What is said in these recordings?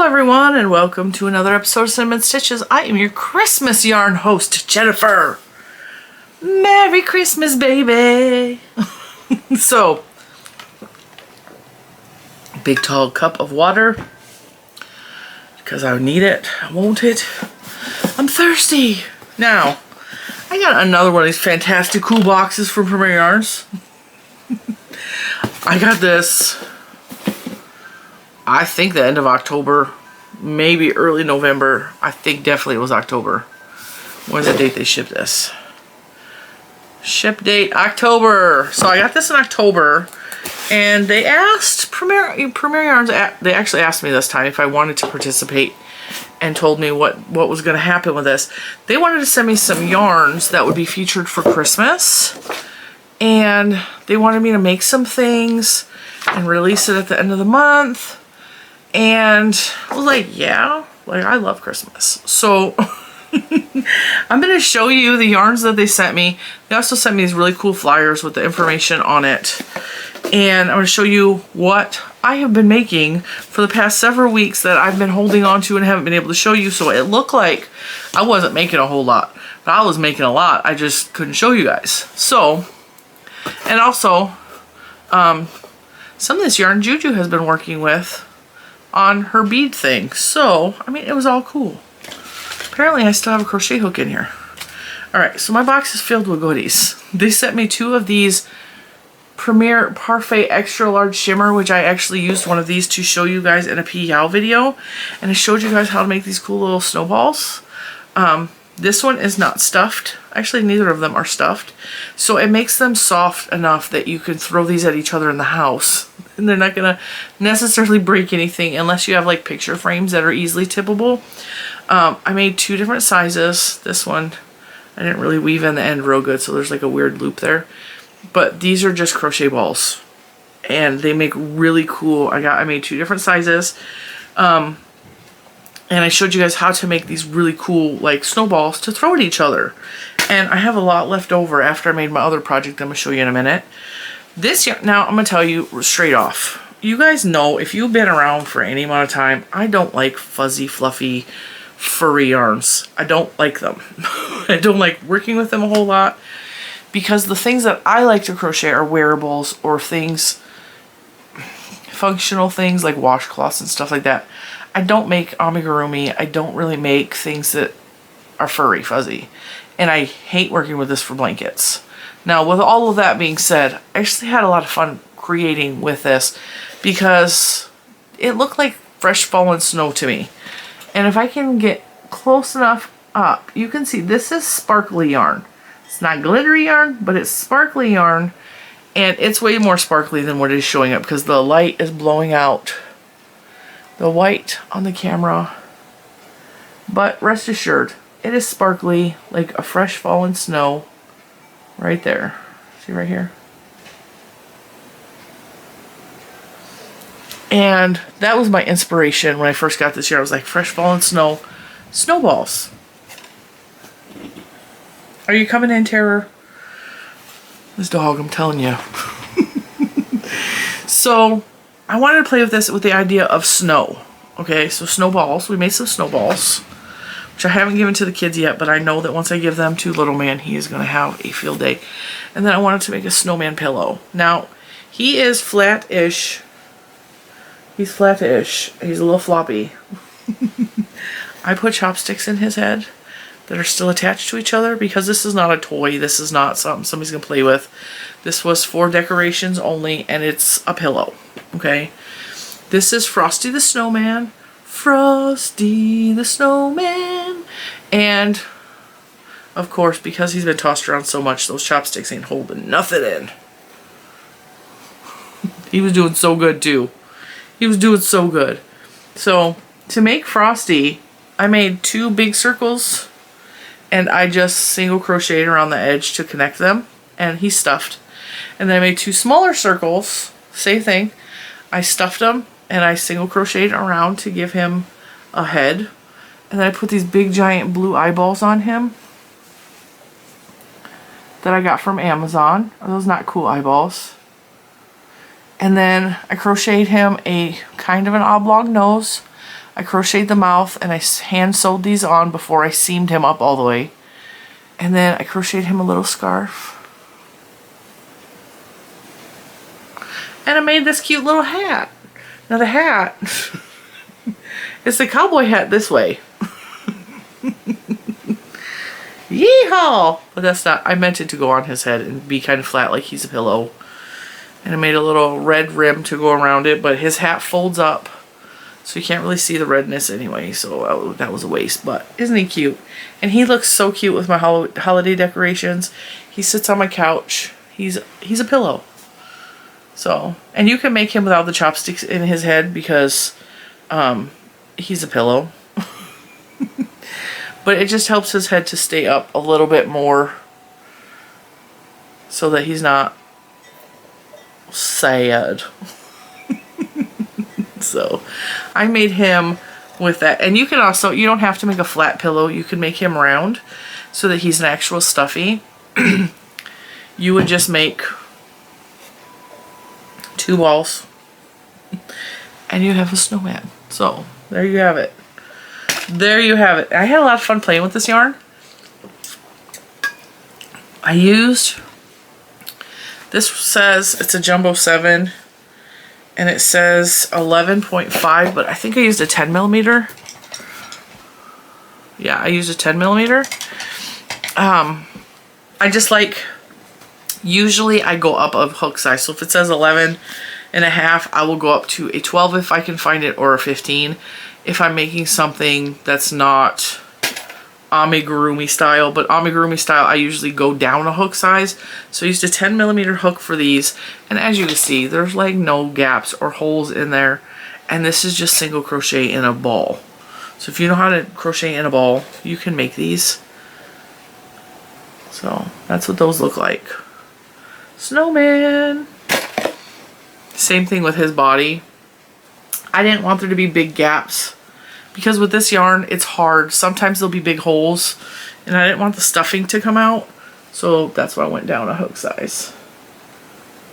Hello everyone and welcome to another episode of Cinnamon Stitches. I am your Christmas yarn host, Jennifer. Merry Christmas, baby. So, big tall cup of water because I need it, I want it. I'm thirsty. Now, I got another one of these fantastic cool boxes from Premier Yarns. I got this, I think the end of October, maybe early November. I think definitely it was October. When's the date they shipped this? Ship date October. So I got this in October, and they asked Premier Yarns. They actually asked me this time if I wanted to participate, and told me what was going to happen with this. They wanted to send me some yarns that would be featured for Christmas, and they wanted me to make some things and release it at the end of the month. And I was like, yeah, like I love Christmas. So I'm going to show you the yarns that they sent me. They also sent me these really cool flyers with the information on it. And I'm going to show you what I have been making for the past several weeks that I've been holding on to and haven't been able to show you. So it looked like I wasn't making a whole lot, but I was making a lot. I just couldn't show you guys. So, and also, some of this yarn Juju has been working with on her bead thing. So, I mean, it was all cool. Apparently, I still have a crochet hook in here. Alright, so my box is filled with goodies. They sent me 2 of these Premier Parfait Extra Large Shimmer, which I actually used one of these to show you guys in a PYOW video. And I showed you guys how to make these cool little snowballs. This one is not stuffed. Actually, neither of them are stuffed. So it makes them soft enough that you can throw these at each other in the house. And they're not going to necessarily break anything unless you have like picture frames that are easily tippable. I made 2 different sizes. This one, I didn't really weave in the end real good, so there's like a weird loop there. But these are just crochet balls. And they make really cool. I made 2 different sizes. And I showed you guys how to make these really cool like snowballs to throw at each other. And I have a lot left over after I made my other project I'm going to show you in a minute. This yarn, now I'm going to tell you straight off. You guys know, if you've been around for any amount of time, I don't like fuzzy, fluffy, furry yarns. I don't like them. I don't like working with them a whole lot. Because the things that I like to crochet are wearables or things, functional things like washcloths and stuff like that. I don't make amigurumi. I don't really make things that are furry, fuzzy. And I hate working with this for blankets. Now, with all of that being said, I actually had a lot of fun creating with this because it looked like fresh fallen snow to me. And if I can get close enough up, you can see this is sparkly yarn. It's not glittery yarn, but it's sparkly yarn. And it's way more sparkly than what it is showing up because the light is blowing out the white on the camera. But rest assured, it is sparkly like a fresh fallen snow right there. See right here? And that was my inspiration when I first got this yarn. I was like, fresh fallen snow, snowballs. Are you coming in, Terror? This dog, I'm telling you. So, I wanted to play with this with the idea of snow. Okay, so snowballs. We made some snowballs, which I haven't given to the kids yet, but I know that once I give them to little man, he is going to have a field day. And then I wanted to make a snowman pillow. Now, he is flat-ish. He's flat-ish. He's a little floppy. I put chopsticks in his head that are still attached to each other because this is not a toy. This is not something somebody's going to play with. This was for decorations only, and it's a pillow. Okay? This is Frosty the Snowman. Frosty the Snowman. And, of course, because he's been tossed around so much, those chopsticks ain't holding nothing in. He was doing so good, too. He was doing so good. So, to make Frosty, I made 2 big circles, and I just single crocheted around the edge to connect them, and he's stuffed. And then I made 2 smaller circles, same thing. I stuffed them, and I single crocheted around to give him a head. And then I put these big giant blue eyeballs on him that I got from Amazon. Are those not cool eyeballs? And then I crocheted him a kind of an oblong nose, I crocheted the mouth and I hand sewed these on before I seamed him up all the way. And then I crocheted him a little scarf. And I made this cute little hat. Now the hat, it's the cowboy hat this way. Yeehaw! But that's not, I meant it to go on his head and be kind of flat like he's a pillow. And I made a little red rim to go around it, but his hat folds up. So you can't really see the redness anyway, so that was a waste. But isn't he cute? And he looks so cute with my holiday decorations. He sits on my couch. He's a pillow. So, and you can make him without the chopsticks in his head because he's a pillow. But it just helps his head to stay up a little bit more so that he's not sad. So I made him with that. And you can also, you don't have to make a flat pillow. You can make him round so that he's an actual stuffy. You would just make 2 balls and you have a snowman. So there you have it. There you have it. I had a lot of fun playing with this yarn. I used, this says it's a jumbo 7 and it says 11.5, but I think I used a 10 millimeter. Yeah, I used a 10 millimeter. I just like, usually I go up a hook size. So if it says 11 and a half, I will go up to a 12 if I can find it, or a 15 if I'm making something that's not amigurumi style. But amigurumi style, I usually go down a hook size. So I used a 10 millimeter hook for these, and as you can see, there's like no gaps or holes in there, and this is just single crochet in a ball. So if you know how to crochet in a ball, you can make these. So that's what those look like. Snowman. Same thing with his body. I didn't want there to be big gaps because with this yarn, it's hard. Sometimes there'll be big holes and I didn't want the stuffing to come out. So that's why I went down a hook size.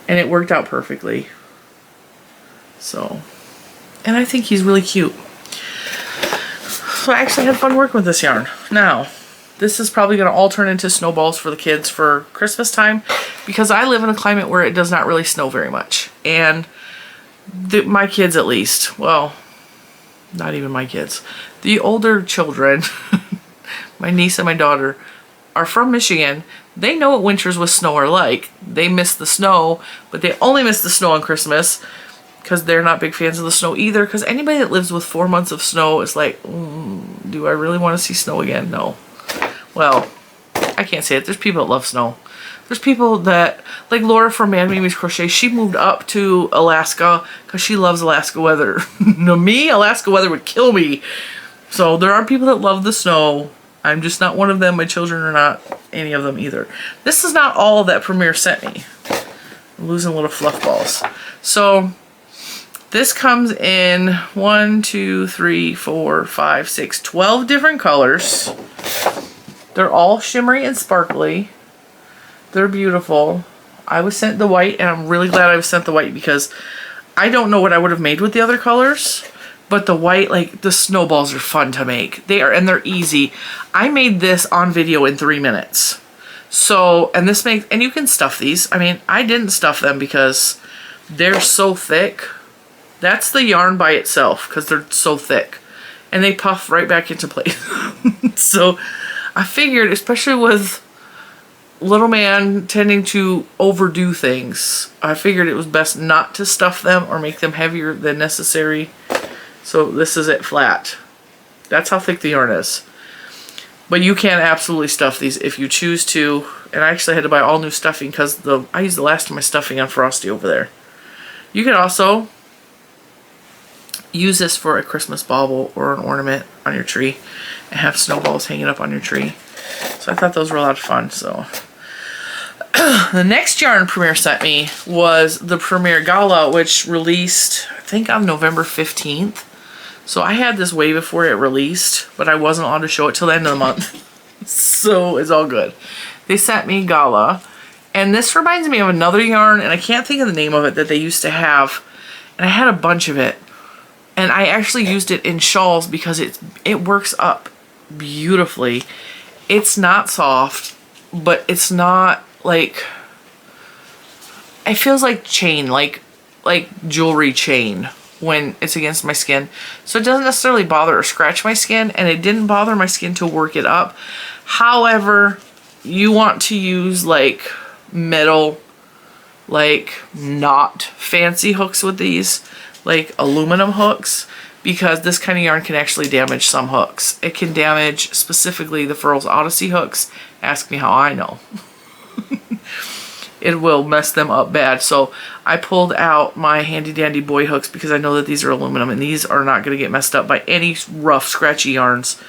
And it worked out perfectly. So, and I think he's really cute. So I actually had fun working with this yarn. Now, this is probably going to all turn into snowballs for the kids for Christmas time because I live in a climate where it does not really snow very much. And my kids, at least, well, not even my kids, the older children, my niece and my daughter, are from Michigan. They know what winters with snow are like. They miss the snow, but they only miss the snow on Christmas because they're not big fans of the snow either. Because anybody that lives with 4 months of snow is like, do I really want to see snow again? No. Well, I can't say it. There's people that love snow. There's people that, like Laura from Man Mimi's Crochet, she moved up to Alaska because she loves Alaska weather. No, me, Alaska weather would kill me. So there are people that love the snow. I'm just not one of them. My children are not any of them either. This is not all that Premier sent me. I'm losing little fluff balls. So this comes in 1, 2, 3, 4, 5, 6, 12 different colors. They're all shimmery and sparkly. They're beautiful. I was sent the white, and I'm really glad I was sent the white because I don't know what I would have made with the other colors, but the white, like, the snowballs are fun to make. They are, and they're easy. I made this on video in 3 minutes. So, and this makes, and you can stuff these. I mean, I didn't stuff them because they're so thick. That's the yarn by itself because they're so thick. And they puff right back into place. So, I figured, especially with little man tending to overdo things, I figured it was best not to stuff them or make them heavier than necessary. So this is it flat. That's how thick the yarn is. But you can absolutely stuff these if you choose to. And I actually had to buy all new stuffing because I used the last of my stuffing on Frosty over there. You can also use this for a Christmas bauble or an ornament on your tree and have snowballs hanging up on your tree. So I thought those were a lot of fun. So the next yarn Premier sent me was the Premier Gala, which released, I think, on November 15th. So I had this way before it released, but I wasn't allowed to show it till the end of the month. So it's all good. They sent me Gala, and this reminds me of another yarn, and I can't think of the name of it, that they used to have, and I had a bunch of it. And I actually used it in shawls because it works up beautifully. It's not soft, but it's not like, it feels like chain, like jewelry chain when it's against my skin. So it doesn't necessarily bother or scratch my skin, and it didn't bother my skin to work it up. However, you want to use like metal, like not fancy hooks with these, like aluminum hooks, because this kind of yarn can actually damage some hooks. It can damage specifically the Furls Odyssey hooks. Ask me how I know. It will mess them up bad. So I pulled out my handy dandy boy hooks because I know that these are aluminum and these are not going to get messed up by any rough, scratchy yarns.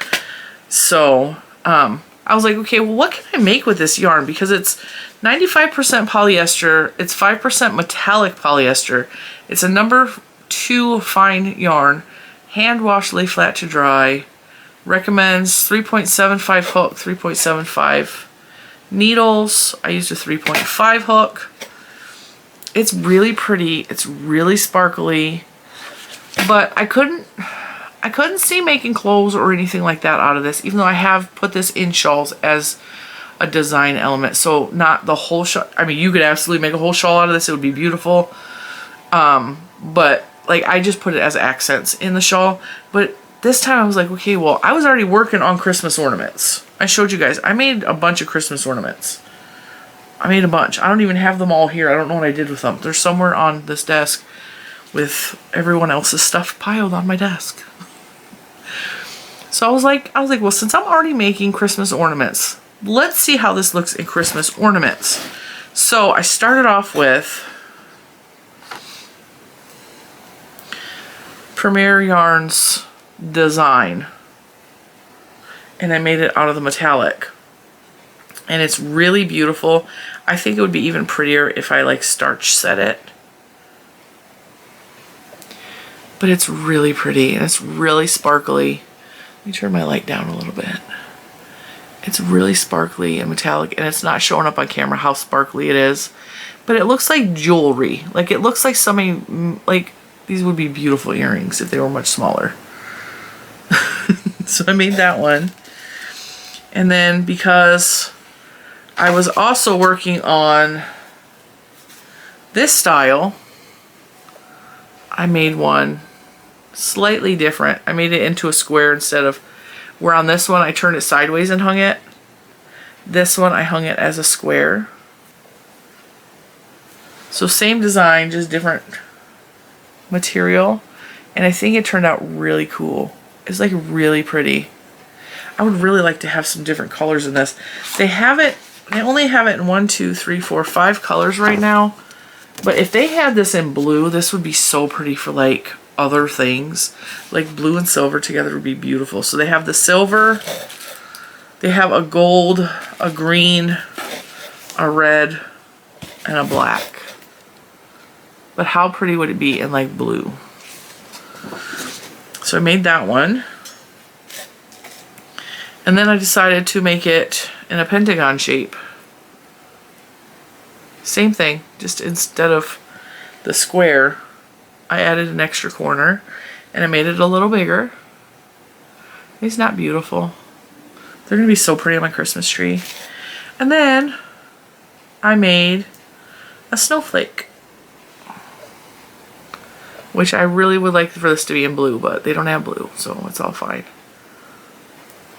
So I was like, okay, well, what can I make with this yarn? Because it's 95% polyester. It's 5% metallic polyester. It's a number 2 fine yarn. Hand wash, lay flat to dry. Recommends 3.75 hook, 3.75 needles. I used a 3.5 hook. It's really pretty. It's really sparkly. But I couldn't see making clothes or anything like that out of this, even though I have put this in shawls as a design element. So not the whole shawl. I mean, you could absolutely make a whole shawl out of this. It would be beautiful. But like, I just put it as accents in the shawl. But this time I was like, okay, well, I was already working on Christmas ornaments. I showed you guys. I made a bunch of Christmas ornaments. I made a bunch. I don't even have them all here. I don't know what I did with them. They're somewhere on this desk with everyone else's stuff piled on my desk. So I was like, well, since I'm already making Christmas ornaments, let's see how this looks in Christmas ornaments. So I started off with Premier Yarns Design, and I made it out of the metallic, and it's really beautiful. I think it would be even prettier if I like starch set it, but it's really pretty and it's really sparkly. Let me turn my light down a little bit. It's really sparkly and metallic, and it's not showing up on camera how sparkly it is, but it looks like jewelry. Like, it looks like somebody, like, these would be beautiful earrings if they were much smaller. So I made that one. And then because I was also working on this style, I made one slightly different. I made it into a square instead of, where on this one I turned it sideways and hung it. This one I hung it as a square. So same design, just different material. And I think it turned out really cool. It's like really pretty. I would really like to have some different colors in this. They only have it in 1, 2, 3, 4, 5 colors right now. But if they had this in blue, this would be so pretty for like other things. Like blue and silver together would be beautiful. So they have the silver, they have a gold, a green, a red, and a black. But how pretty would it be in like blue? So I made that one. And then I decided to make it in a pentagon shape. Same thing, just instead of the square, I added an extra corner and I made it a little bigger. It's not beautiful. They're gonna be so pretty on my Christmas tree. And then I made a snowflake, which I really would like for this to be in blue, but they don't have blue, so it's all fine.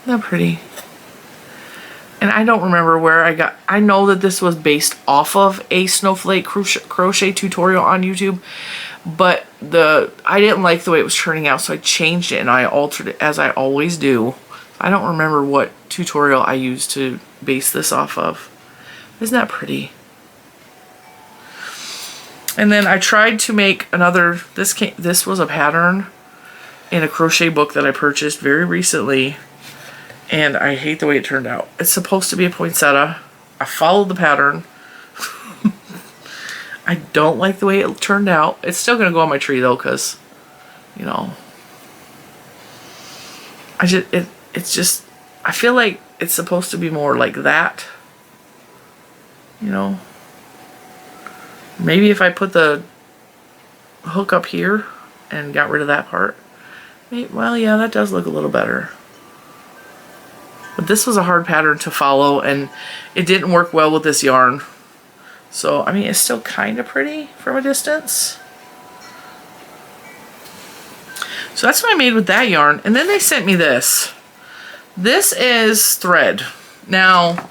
Isn't that pretty? And I don't remember where I know that this was based off of a snowflake crochet tutorial on YouTube, but I didn't like the way it was turning out, so I changed it and I altered it as I always do. I don't remember what tutorial I used to base this off of. Isn't that pretty? And then I tried to make another, this was a pattern in a crochet book that I purchased very recently, and I hate the way it turned out. It's supposed to be a poinsettia. I followed the pattern. I don't like the way it turned out. It's still gonna go on my tree though, because, you know, it's just, I feel like it's supposed to be more like that, you know. Maybe if I put the hook up here and got rid of that part. Well, yeah, that does look a little better. But this was a hard pattern to follow, and it didn't work well with this yarn. So, I mean, it's still kind of pretty from a distance. So that's what I made with that yarn. And then they sent me this. This is thread. Now,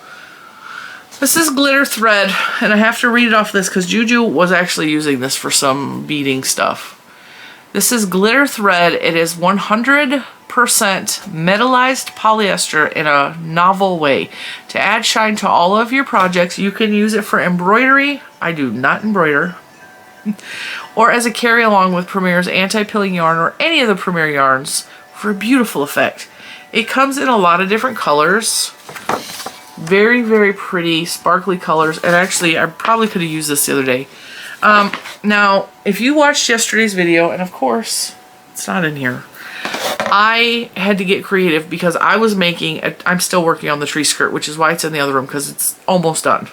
this is glitter thread, and I have to read it off this because Juju was actually using this for some beading stuff. This is glitter thread. It is 100% metallized polyester in a novel way. To add shine to all of your projects, you can use it for embroidery. I do not embroider. Or as a carry along with Premier's anti-pilling yarn or any of the Premier yarns for a beautiful effect. It comes in a lot of different colors. Very, very pretty, sparkly colors. And actually, I probably could have used this the other day. Now, if you watched yesterday's video, and of course, it's not in here, I had to get creative because I was making, I'm still working on the tree skirt, which is why it's in the other room, because it's almost done.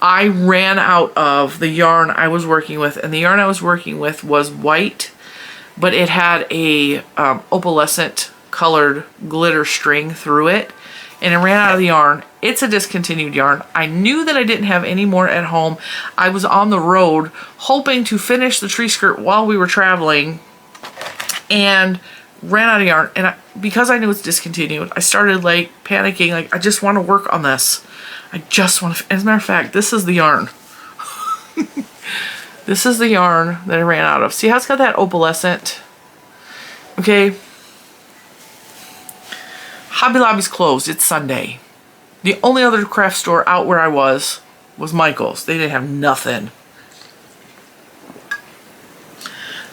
I ran out of the yarn I was working with, and the yarn I was working with was white, but it had a opalescent colored glitter string through it, and I ran out of the yarn. It's a discontinued yarn. I knew that I didn't have any more at home. I was on the road hoping to finish the tree skirt while we were traveling, and ran out of yarn. And because I knew it's discontinued, I started like panicking, like I just want to work on this. I just want to, as a matter of fact, this is the yarn. This is the yarn that I ran out of. See how it's got that opalescent? Okay. Hobby Lobby's closed. It's Sunday. The only other craft store out where I was Michael's. They didn't have nothing.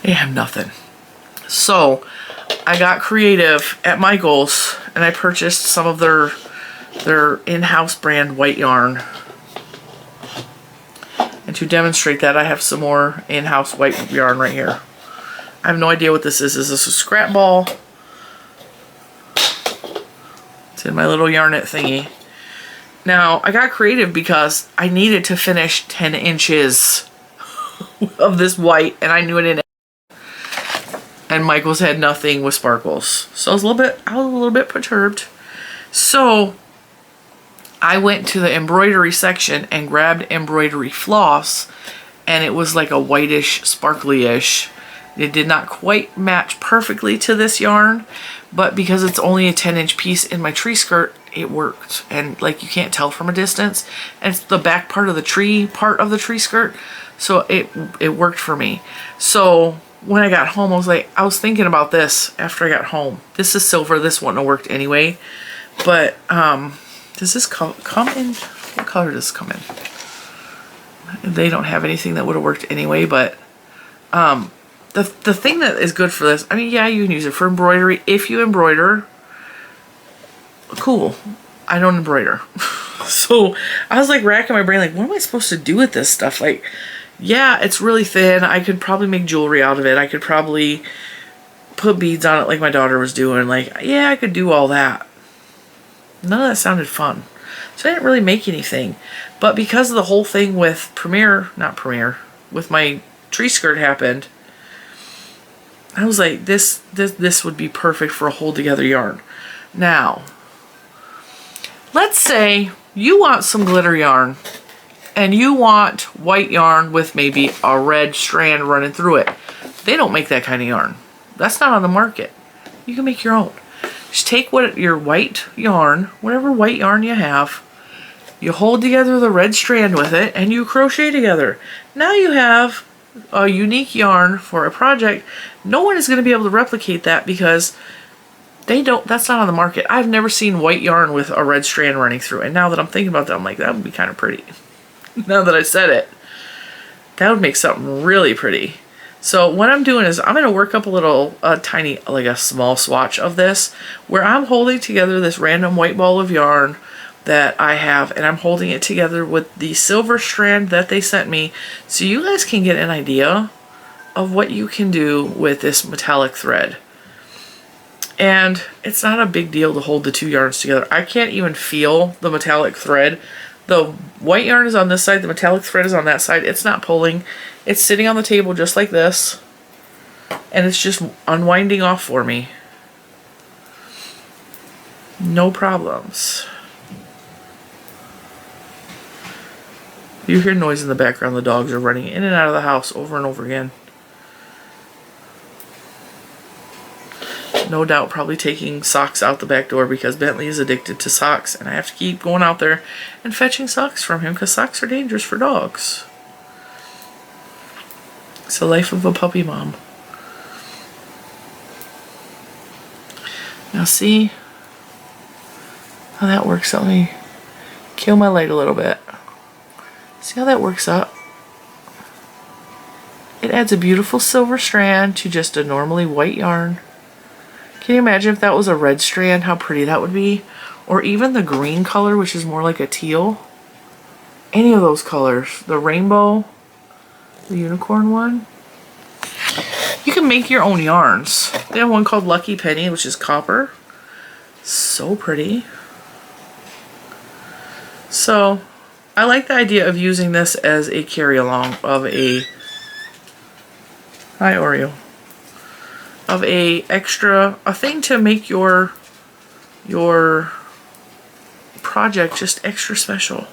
They have nothing. So I got creative at Michael's and I purchased some of their in-house brand white yarn. And to demonstrate that, I have some more in-house white yarn right here. I have no idea what this is. Is this a scrap ball? It's in my little yarnet thingy. Now, I got creative because I needed to finish 10 inches of this white, and I knew it in. And Michael's had nothing with sparkles. So I was a little bit perturbed. So I went to the embroidery section and grabbed embroidery floss, and it was like a whitish, sparkly-ish. It did not quite match perfectly to this yarn, but because it's only a 10-inch piece in my tree skirt, it worked. And like you can't tell from a distance, and it's the back part of the tree skirt, so it worked for me. So when I got home, I was thinking about this after I got home. This is silver. This wouldn't have worked anyway. But does this come in? What color does this come in? They don't have anything that would have worked anyway, but the thing that is good for this, I mean, yeah, you can use it for embroidery. If you embroider, cool. I don't embroider. So I was like racking my brain, like, what am I supposed to do with this stuff? Like, yeah, it's really thin. I could probably make jewelry out of it. I could probably put beads on it like my daughter was doing. Like, yeah, I could do all that. None of that sounded fun. So I didn't really make anything. But because of the whole thing with with my tree skirt happened, I was like, this would be perfect for a hold together yarn. Now, let's say you want some glitter yarn and you want white yarn with maybe a red strand running through it. They don't make that kind of yarn. That's not on the market. You can make your own. Just take your white yarn, whatever white yarn you have, you hold together the red strand with it, and you crochet together. Now you have a unique yarn for a project. No one is going to be able to replicate that because that's not on the market. I've never seen white yarn with a red strand running through it. And now that I'm thinking about that, I'm like, that would be kind of pretty. Now that I said it, that would make something really pretty. So what I'm doing is I'm going to work up a tiny, like a small swatch of this, where I'm holding together this random white ball of yarn that I have, and I'm holding it together with the silver strand that they sent me, so you guys can get an idea of what you can do with this metallic thread. And it's not a big deal to hold the two yarns together. I can't even feel the metallic thread. The white yarn is on this side, the metallic thread is on that side. It's not pulling. It's sitting on the table just like this. And it's just unwinding off for me. No problems. You hear noise in the background. The dogs are running in and out of the house over and over again. No doubt probably taking socks out the back door because Bentley is addicted to socks and I have to keep going out there and fetching socks from him because socks are dangerous for dogs. It's the life of a puppy mom. Now see how that works. Let me kill my light a little bit. See how that works up? It adds a beautiful silver strand to just a normally white yarn. Can you imagine if that was a red strand, how pretty that would be? Or even the green color, which is more like a teal. Any of those colors. The rainbow, the unicorn one. You can make your own yarns. They have one called Lucky Penny, which is copper. So pretty. So, I like the idea of using this as a carry-along of a... Hi, Oreo. Of a thing to make your project just extra special.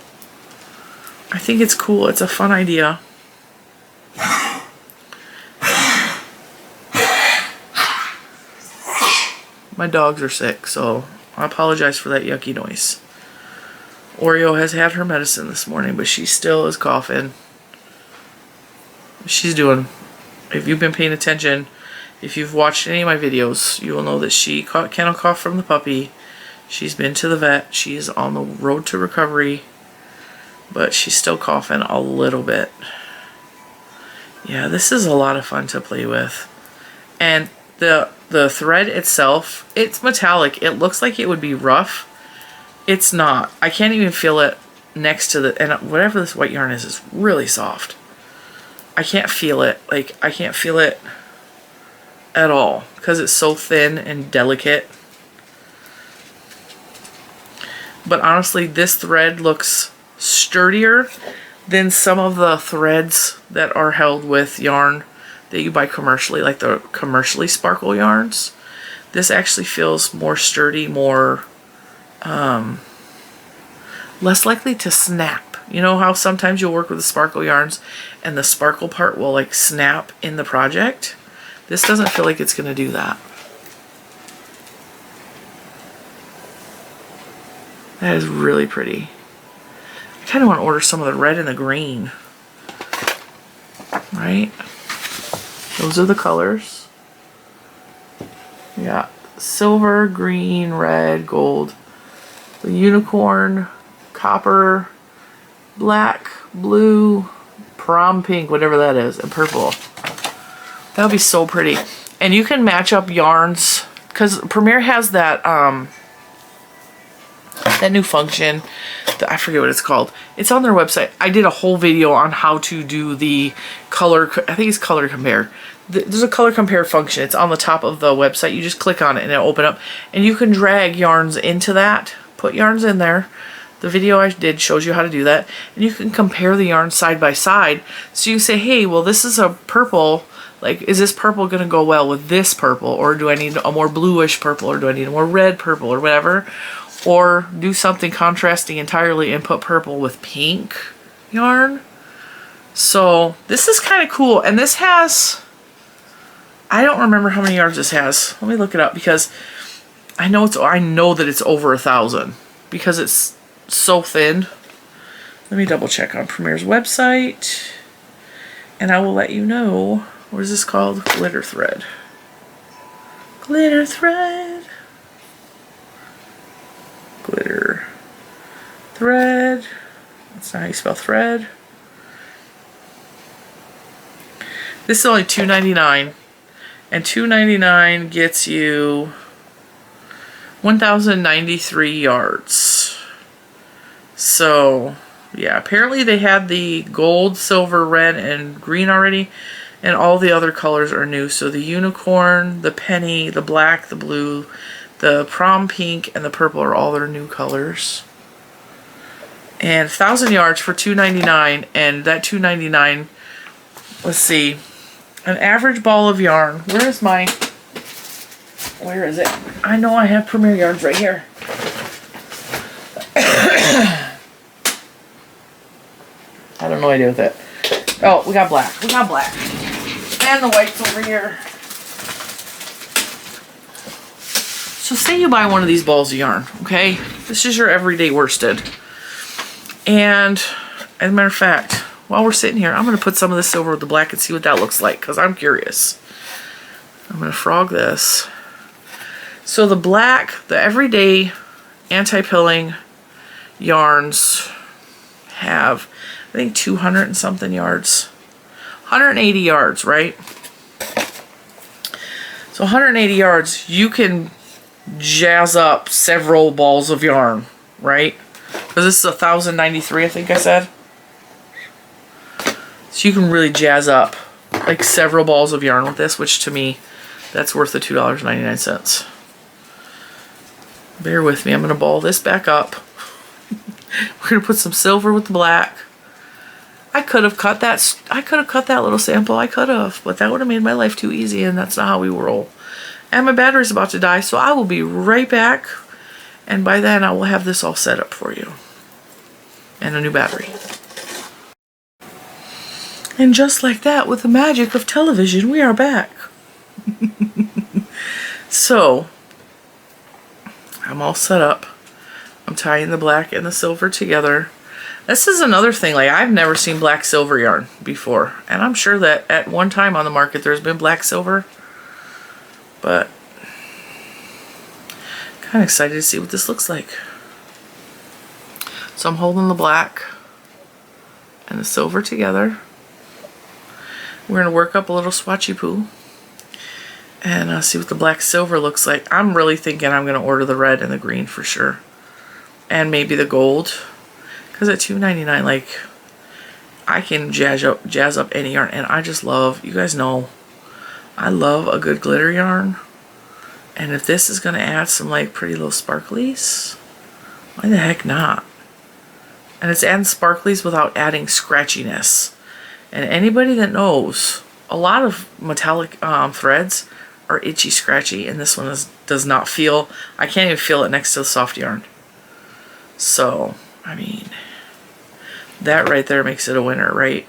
I think it's cool. It's a fun idea. My dogs are sick, so I apologize for that yucky noise. Oreo has had her medicine this morning, but she still is coughing. She's doing, if you've been paying attention, if you've watched any of my videos, you will know that she caught kennel cough from the puppy. She's been to the vet. She's on the road to recovery, but she's still coughing a little bit. Yeah, this is a lot of fun to play with. And the thread itself, it's metallic. It looks like it would be rough. It's not. I can't even feel it next to the, and whatever this white yarn is really soft. I can't feel it. Like, I can't feel it at all because it's so thin and delicate. But honestly, this thread looks sturdier than some of the threads that are held with yarn that you buy commercially, like the commercially sparkle yarns. This actually feels more sturdy, more less likely to snap. You know how sometimes you'll work with the sparkle yarns and the sparkle part will like snap in the project? This doesn't feel like it's going to do that. That is really pretty. I kind of want to order some of the red and the green. Right? Those are the colors. Yeah. Silver, green, red, gold. The unicorn, copper, black, blue, prom pink, whatever that is, and purple. That would be so pretty. And you can match up yarns, because Premier has that that new function. I forget what it's called. It's on their website. I did a whole video on how to do the color, I think it's color compare. There's a color compare function. It's on the top of the website. You just click on it and it'll open up. And you can drag yarns into that. Put yarns in there. The video I did shows you how to do that. And you can compare the yarns side by side. So you say, hey, well, this is a purple. Like, is this purple going to go well with this purple? Or do I need a more bluish purple? Or do I need a more red purple? Or whatever. Or do something contrasting entirely and put purple with pink yarn. So this is kind of cool. And this has, I don't remember how many yards this has. Let me look it up because I know that it's over 1,000 because it's so thin. Let me double check on Premier's website and I will let you know. What is this called? Glitter thread. Glitter thread. Glitter thread. That's not how you spell thread. This is only $2.99, and $2.99 gets you 1,093 yards. So yeah, apparently they had the gold, silver, red, and green already, and all the other colors are new. So the unicorn, the penny, the black, the blue, the prom pink, and the purple are all their new colors. And 1,000 yards for $2.99, and that $2.99, let's see, An average ball of yarn. Where is it? I know I have Premier Yarns right here. I have no idea with it. Oh, we got black. We got black. And the white's over here. So say you buy one of these balls of yarn, okay? This is your everyday worsted. And as a matter of fact, while we're sitting here, I'm going to put some of this silver with the black and see what that looks like, because I'm curious. I'm going to frog this. So the black, the everyday anti-pilling yarns have, I think, 200 and something yards. 180 yards, right? So 180 yards, you can jazz up several balls of yarn, right? Because this is 1,093, I think I said. So you can really jazz up like several balls of yarn with this, which to me, that's worth the $2.99. Bear with me, I'm gonna ball this back up. We're gonna put some silver with the black. I could have cut that little sample, I could have, but that would have made my life too easy, and that's not how we roll. And my battery's about to die, so I will be right back, and by then I will have this all set up for you. And a new battery. And just like that, with the magic of television, we are back. So, I'm all set up. I'm tying the black and the silver together. This is another thing, like I've never seen black silver yarn before. And I'm sure that at one time on the market there's been black silver. But, kind of excited to see what this looks like. So I'm holding the black and the silver together. We're going to work up a little swatchy poo and see what the black silver looks like. I'm really thinking I'm going to order the red and the green for sure. And maybe the gold. Because at $2.99, like, I can jazz up any yarn. And I just love, you guys know, I love a good glitter yarn. And if this is going to add some like pretty little sparklies, why the heck not? And it's adding sparklies without adding scratchiness. And anybody that knows, a lot of metallic threads are itchy, scratchy, and this one does not feel, I can't even feel it next to the soft yarn. So, I mean, that right there makes it a winner, right?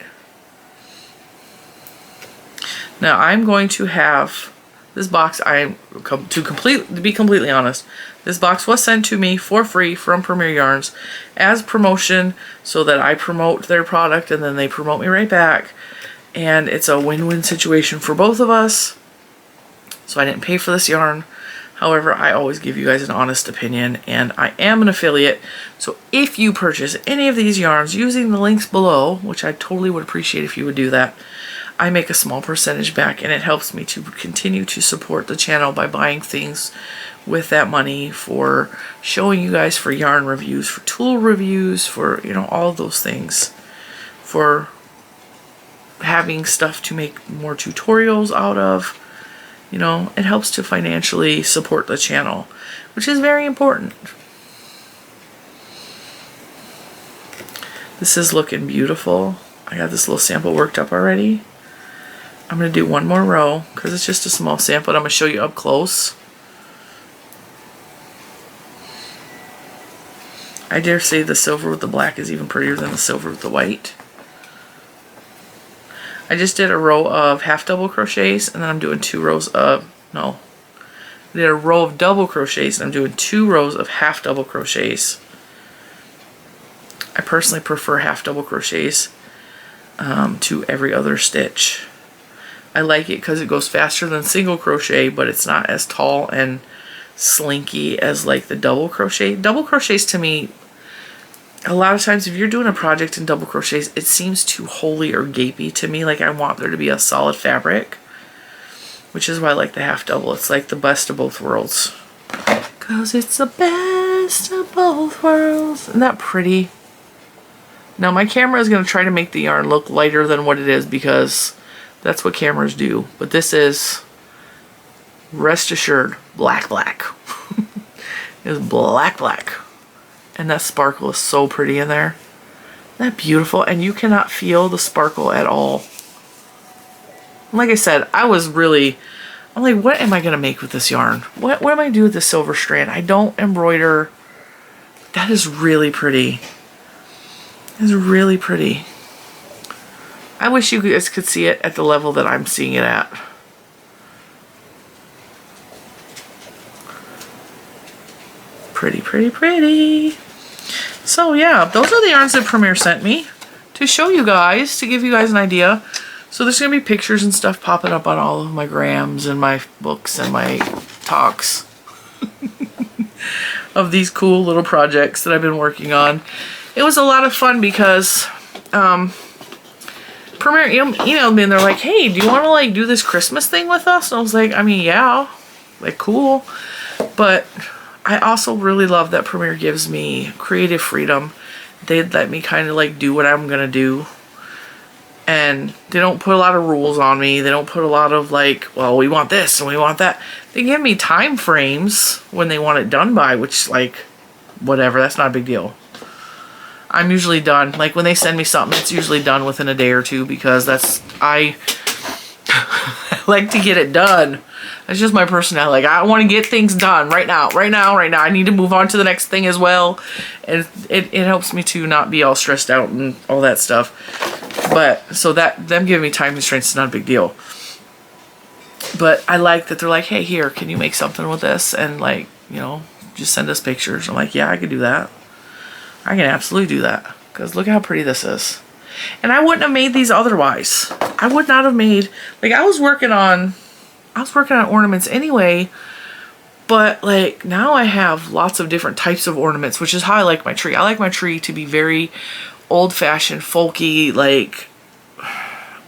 Now, I'm going to have this box, to be completely honest, this box was sent to me for free from Premier Yarns as promotion so that I promote their product and then they promote me right back. And it's a win-win situation for both of us. So I didn't pay for this yarn. However, I always give you guys an honest opinion, and I am an affiliate. So if you purchase any of these yarns using the links below, which I totally would appreciate if you would do that, I make a small percentage back, and it helps me to continue to support the channel by buying things with that money, for showing you guys, for yarn reviews, for tool reviews, for, you know, all of those things, for having stuff to make more tutorials out of. You know, it helps to financially support the channel, which is very important. This is looking beautiful. I got this little sample worked up already. I'm going to do one more row because it's just a small sample, and I'm going to show you up close. I dare say the silver with the black is even prettier than the silver with the white. I just did a row of half double crochets, and then I'm doing 2 rows of, no, I did a row of double crochets, and I'm doing 2 rows of half double crochets. I personally prefer half double crochets to every other stitch. I like it because it goes faster than single crochet, but it's not as tall and slinky as like the double crochet. Double crochets to me, a lot of times if you're doing a project in double crochets, it seems too holy or gapey to me. Like I want there to be a solid fabric, which is why I like the half double. It's like the best of both worlds. Cause it's the best of both worlds. Isn't that pretty? Now my camera is going to try to make the yarn look lighter than what it is because that's what cameras do. But this is, rest assured, black. It's black. And that sparkle is so pretty in there. Isn't that beautiful? And you cannot feel the sparkle at all. Like I said, I'm like, what am I going to make with this yarn? What am I going to do with this silver strand? I don't embroider. That is really pretty. It's really pretty. I wish you guys could see it at the level that I'm seeing it at. Pretty, pretty, pretty. So yeah, those are the yarns that Premier sent me to show you guys, to give you guys an idea. So there's going to be pictures and stuff popping up on all of my grams and my books and my talks of these cool little projects that I've been working on. It was a lot of fun because Premier emailed me and they're like, hey, do you want to like do this Christmas thing with us? And I was like, I mean, yeah, like cool. But I also really love that Premier gives me creative freedom. They let me kind of like do what I'm going to do. And they don't put a lot of rules on me. They don't put a lot of like, well, we want this and we want that. They give me time frames when they want it done by, which like, whatever, that's not a big deal. I'm usually done. Like when they send me something, it's usually done within a day or two because I like to get it done. That's just my personality. Like I want to get things done right now. I need to move on to the next thing as well. And it helps me to not be all stressed out and all that stuff. But so that them giving me time constraints is not a big deal. But I like that they're like, hey, here, can you make something with this? And like, you know, just send us pictures. I'm like, yeah, I could do that. I can absolutely do that. Because look how pretty this is. And I wouldn't have made these otherwise. I would not have made, like I was working on ornaments anyway, but like now I have lots of different types of ornaments, which is how I like my tree. I like my tree to be very old-fashioned, folky, like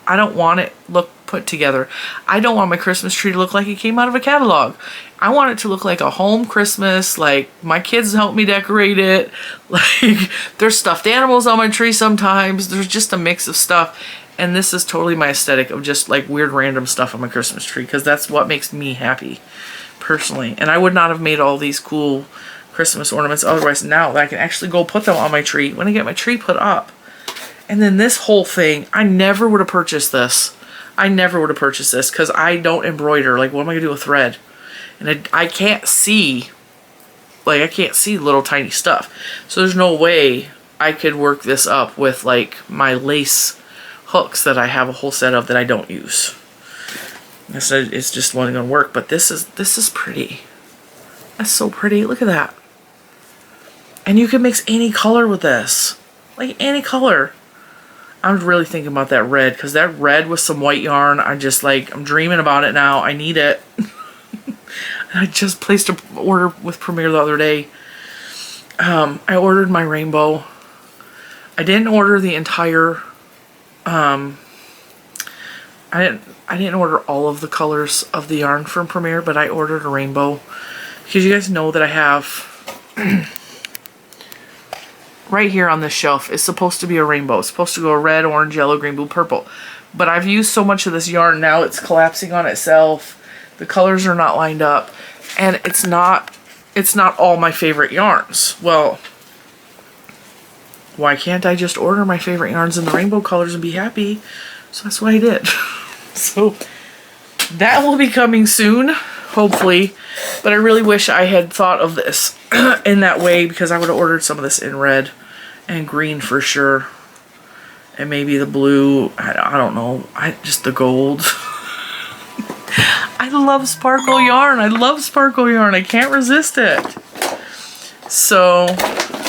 I don't want it look put together. I don't want my Christmas tree to look like it came out of a catalog. I want it to look like a home Christmas, like my kids help me decorate it. Like there's stuffed animals on my tree sometimes. There's just a mix of stuff. And this is totally my aesthetic of just like weird random stuff on my Christmas tree because that's what makes me happy personally. And I would not have made all these cool Christmas ornaments otherwise. Now that I can actually go put them on my tree when I get my tree put up. And then this whole thing, I never would have purchased this. I never would have purchased this because I don't embroider. Like what am I going to do with thread? And I can't see, like I can't see little tiny stuff. So there's no way I could work this up with like my lace hooks that I have a whole set of that I don't use. It's just wasn't going to work. But this is pretty. That's so pretty. Look at that. And you can mix any color with this. Like any color. I'm really thinking about that red because that red with some white yarn, I'm dreaming about it now. I need it. I just placed an order with Premier the other day. I ordered my rainbow. I didn't order the entire, I didn't order all of the colors of the yarn from Premier, but I ordered a rainbow. Because you guys know that I have right here on this shelf is supposed to be a rainbow. It's supposed to go red, orange, yellow, green, blue, purple. But I've used so much of this yarn now it's collapsing on itself. The colors are not lined up. And it's not all my favorite yarns. Well, why can't I just order my favorite yarns in the rainbow colors and be happy? So that's what I did. So that will be coming soon, hopefully. But I really wish I had thought of this in that way because I would have ordered some of this in red and green for sure. And maybe the blue, I don't know, just the gold. I love sparkle yarn. I love sparkle yarn. I can't resist it. So,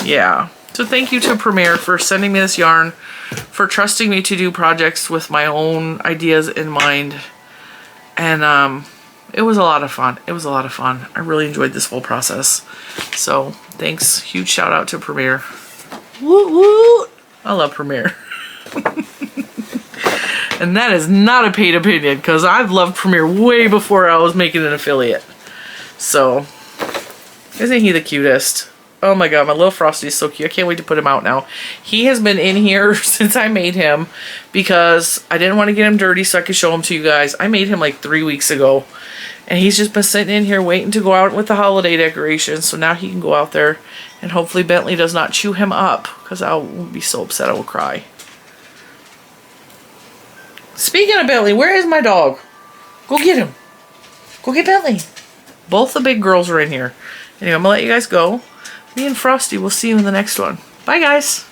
yeah. So thank you to Premier for sending me this yarn, for trusting me to do projects with my own ideas in mind. And it was a lot of fun. It was a lot of fun. I really enjoyed this whole process. So thanks. Huge shout out to Premier. Woo woo. I love Premier. And that is not a paid opinion because I've loved Premier way before I was making an affiliate. So, isn't he the cutest? Oh my god, my little Frosty is so cute. I can't wait to put him out now. He has been in here since I made him because I didn't want to get him dirty so I could show him to you guys. I made him like 3 weeks ago. And he's just been sitting in here waiting to go out with the holiday decorations. So now he can go out there and hopefully Bentley does not chew him up because I will be so upset I will cry. Speaking of Bentley, where is my dog? Go get him. Go get Bentley. Both the big girls are in here. Anyway, I'm going to let you guys go. Me and Frosty will see you in the next one. Bye, guys.